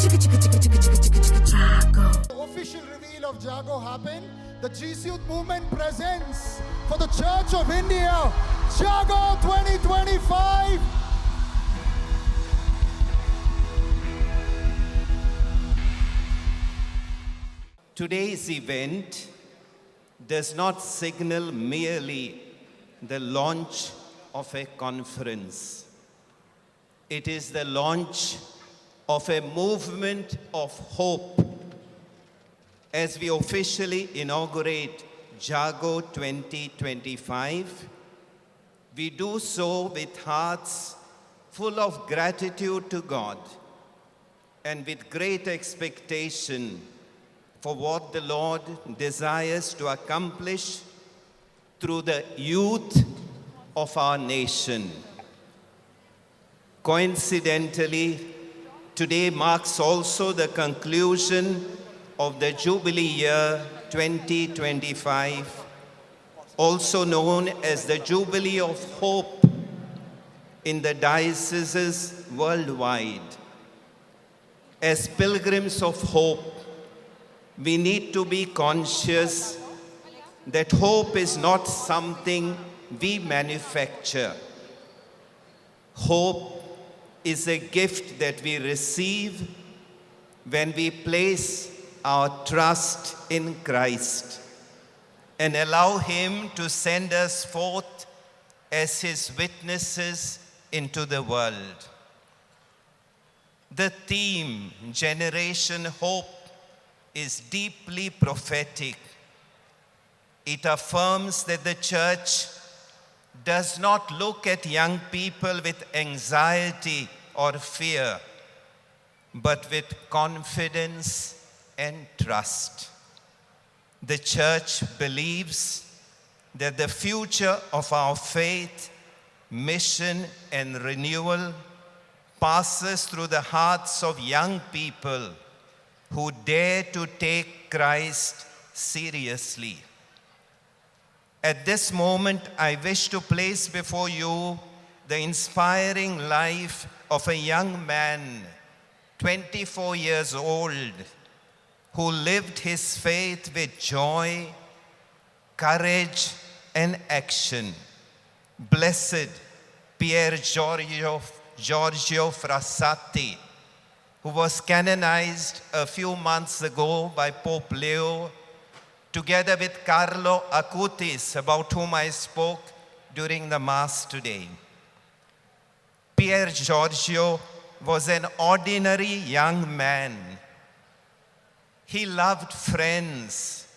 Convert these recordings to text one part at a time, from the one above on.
The official reveal of Jago happened. The GC Youth Movement presents for the Church of India, Jago 2025. Today's event does not signal merely the launch of a conference. It is the launch of a movement of hope as we officially inaugurate Jago 2025. We do so with hearts full of gratitude to God and with great expectation for what the Lord desires to accomplish through the youth of our nation. Coincidentally, today marks also the conclusion of the Jubilee year 2025, also known as the Jubilee of Hope in the dioceses worldwide. As pilgrims of hope, we need to be conscious that hope is not something we manufacture. Hope is a gift that we receive when we place our trust in Christ and allow Him to send us forth as His witnesses into the world. The theme, Generation Hope, is deeply prophetic. It affirms that the Church does not look at young people with anxiety or fear, but with confidence and trust. The Church believes that the future of our faith, mission, and renewal passes through the hearts of young people who dare to take Christ seriously. At this moment, I wish to place before you the inspiring life of a young man, 24 years old, who lived his faith with joy, courage, and action. Blessed Pier Giorgio Frassati, who was canonized a few months ago by Pope Leo, together with Carlo Acutis, about whom I spoke during the Mass today. Pier Giorgio was an ordinary young man. He loved friends,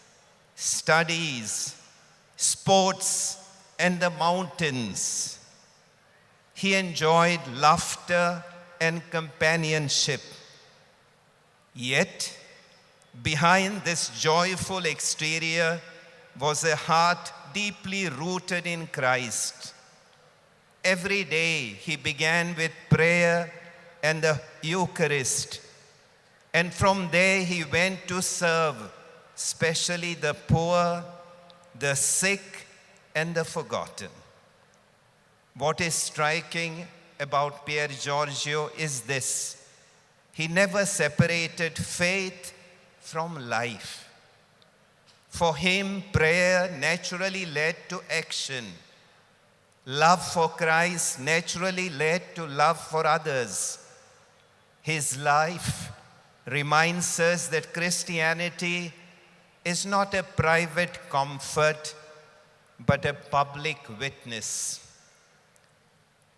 studies, sports, and the mountains. He enjoyed laughter and companionship. Yet, behind this joyful exterior was a heart deeply rooted in Christ. Every day he began with prayer and the Eucharist, and from there he went to serve, especially the poor, the sick, and the forgotten. What is striking about Pier Giorgio is this: he never separated faith from life. For him, prayer naturally led to action. Love for Christ naturally led to love for others. His life reminds us that Christianity is not a private comfort, but a public witness.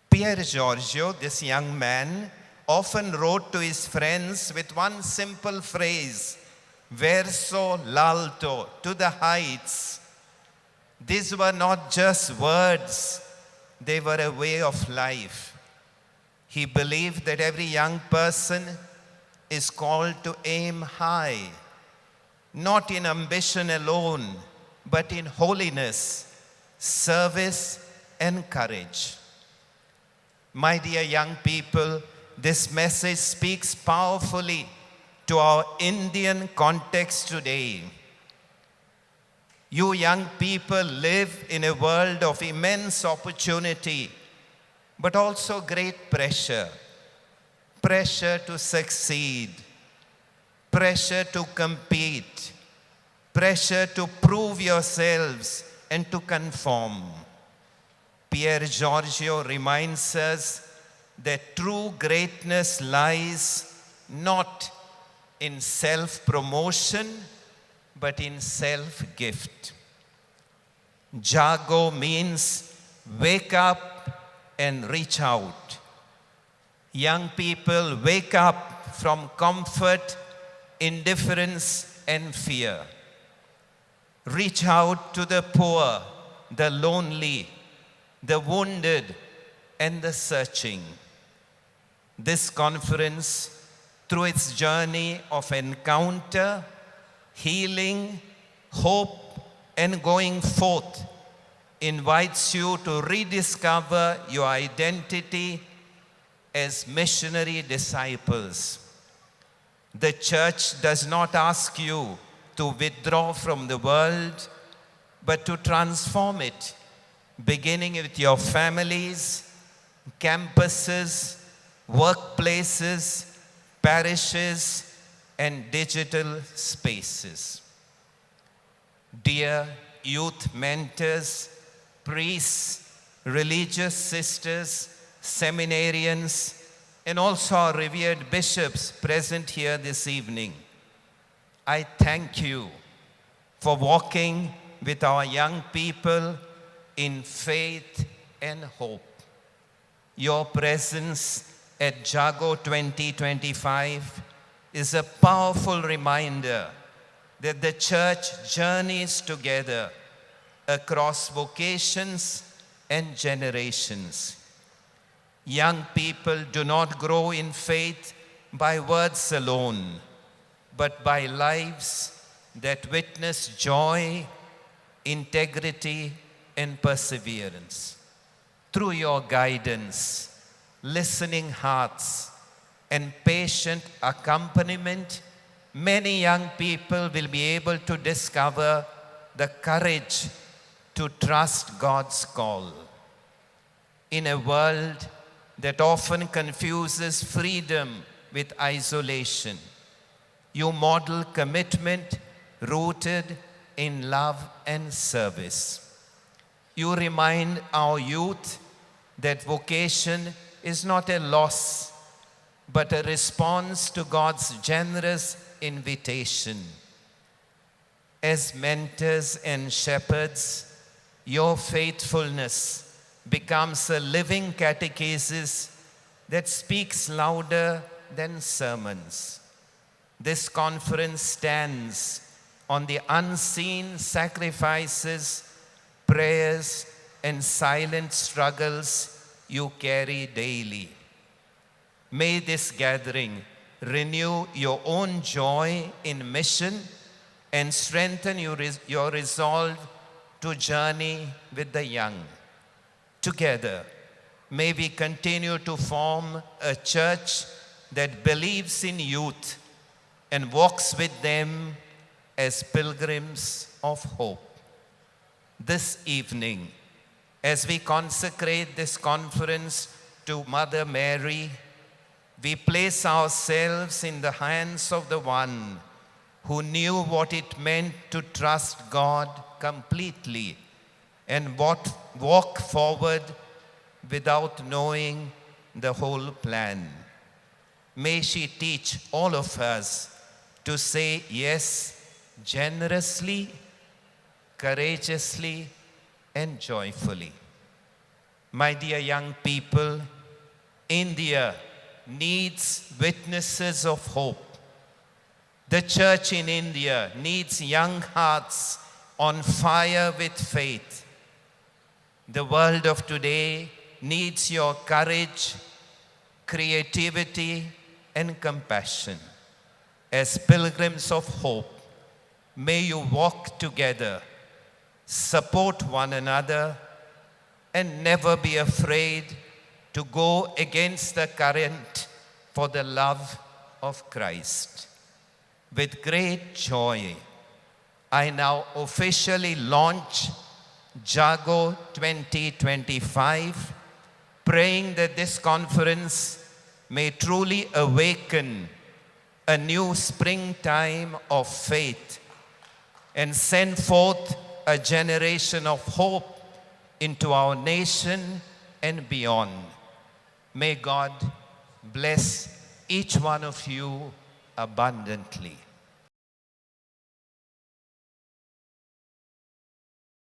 Pier Giorgio, this young man, often wrote to his friends with one simple phrase: verso l'alto, to the heights. These were not just words, they were a way of life. He believed that every young person is called to aim high, not in ambition alone, but in holiness, service, and courage. My dear young people, this message speaks powerfully to our Indian context today. You young people live in a world of immense opportunity, but also great pressure. Pressure to succeed, pressure to compete, pressure to prove yourselves and to conform. Pier Giorgio reminds us that true greatness lies not in self-promotion, but in self-gift. Jago means wake up and reach out. Young people, wake up from comfort, indifference, and fear. Reach out to the poor, the lonely, the wounded, and the searching. This conference, through its journey of encounter, healing, hope, and going forth, invites you to rediscover your identity as missionary disciples. The church does not ask you to withdraw from the world, but to transform it, beginning with your families, campuses, workplaces, parishes, and digital spaces. Dear youth mentors, priests, religious sisters, seminarians, and also our revered bishops present here this evening, I thank you for walking with our young people in faith and hope. Your presence at Jago 2025 is a powerful reminder that the church journeys together across vocations and generations. Young people do not grow in faith by words alone, but by lives that witness joy, integrity, and perseverance. Through your guidance, listening hearts, and patient accompaniment, many young people will be able to discover the courage to trust God's call. In a world that often confuses freedom with isolation, you model commitment rooted in love and service. You remind our youth that vocation is not a loss, but a response to God's generous invitation. As mentors and shepherds, your faithfulness becomes a living catechesis that speaks louder than sermons. This conference stands on the unseen sacrifices, prayers, and silent struggles you carry daily. May this gathering renew your own joy in mission and strengthen your resolve to journey with the young. Together, may we continue to form a church that believes in youth and walks with them as pilgrims of hope. This evening, as we consecrate this conference to Mother Mary, we place ourselves in the hands of the one who knew what it meant to trust God completely and walk forward without knowing the whole plan. May she teach all of us to say yes generously, courageously, and joyfully. My dear young people, India needs witnesses of hope. The church in India needs young hearts on fire with faith. The world of today needs your courage, creativity, and compassion. As pilgrims of hope, may you walk together, support one another, and never be afraid to go against the current for the love of Christ. With great joy, I now officially launch Jago 2025, praying that this conference may truly awaken a new springtime of faith, and send forth a generation of hope into our nation and beyond. May God bless each one of you abundantly.